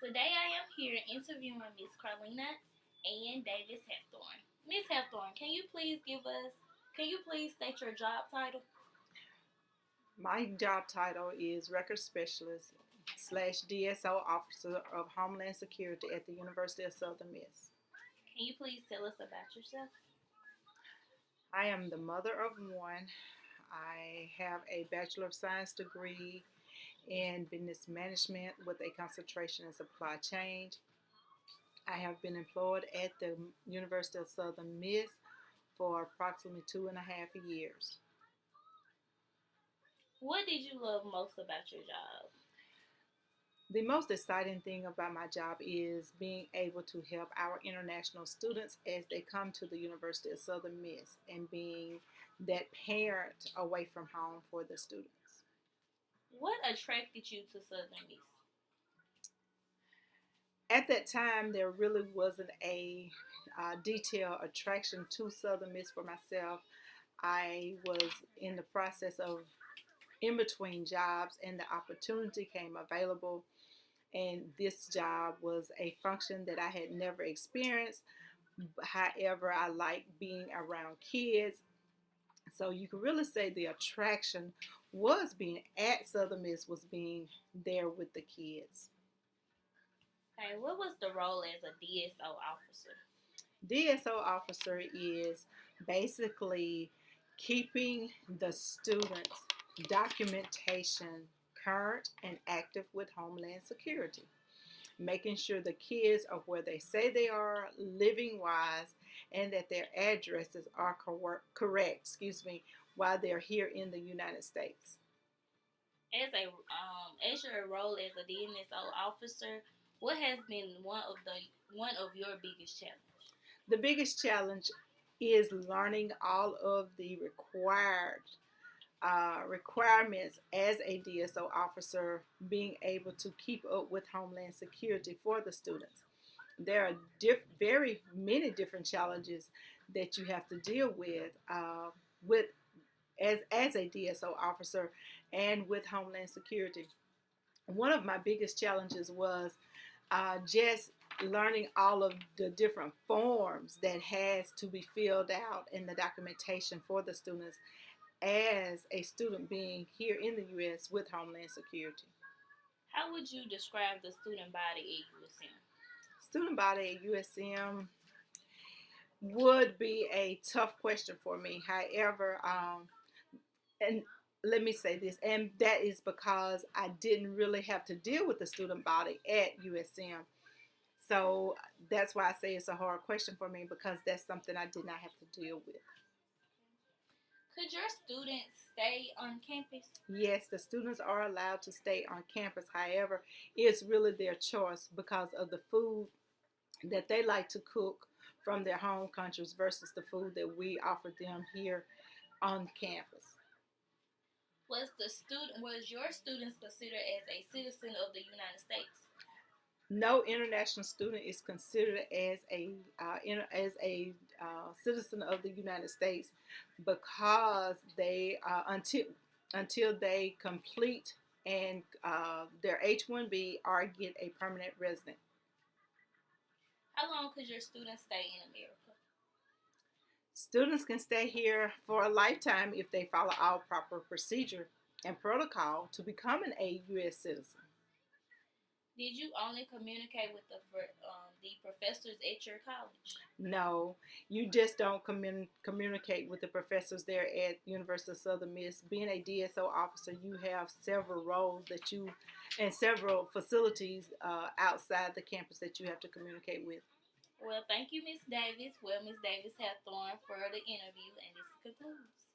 Today I am here interviewing Miss Carlina Ann Davis Heffthorn. Miss Heffthorn, can you please state your job title? My job title is Record Specialist slash DSO Officer of Homeland Security at the University of Southern Miss. Can you please tell us about yourself? I am the mother of one. I have a Bachelor of Science degree in Business Management with a concentration in supply chain. I have been employed at the University of Southern Miss for approximately 2.5 years. What did you love most about your job? The most exciting thing about my job is being able to help our international students as they come to the University of Southern Miss and being that parent away from home for the students. What attracted you to Southern Miss? At that time, there really wasn't a detailed attraction to Southern Miss for myself. I was in the process of in between jobs, and the opportunity came available. And this job was a function that I had never experienced. However, I like being around kids. So you can really say the attraction was being at Southern Miss, was being there with the kids. Okay, what was the role as a DSO officer? DSO officer is basically keeping the students' documentation current and active with Homeland Security, making sure the kids are where they say they are, living wise, and that their addresses are correct, while they're here in the United States. As your role as a DSO officer, what has been one of your biggest challenges? The biggest challenge is learning all of the requirements as a DSO officer, being able to keep up with Homeland Security for the students. There are very many different challenges that you have to deal with as a DSO officer and with Homeland Security. One of my biggest challenges was just learning all of the different forms that has to be filled out in the documentation for the students as a student being here in the U.S. with Homeland Security. How would you describe the student body at USM? Student body at USM would be a tough question for me. However, and let me say this, and that is because I didn't really have to deal with the student body at USM. So that's why I say it's a hard question for me because that's something I did not have to deal with. Could your students stay on campus? Yes, the students are allowed to stay on campus. However, it's really their choice because of the food that they like to cook from their home countries versus the food that we offer them here on campus. Was your students considered as a citizen of the United States? No international student is considered as a citizen of the United States because they until they complete and their H-1B or get a permanent resident. How long could your students stay in America? Students can stay here for a lifetime if they follow all proper procedure and protocol to becoming a U.S. citizen. Did you only communicate with the professors at your college? No, you just don't communicate with the professors there at University of Southern Miss. Being a DSO officer, you have several roles that you and several facilities outside the campus that you have to communicate with. Well, thank you, Miss Davis. Well, Miss Davis Heffthorn for the interview, and this concludes.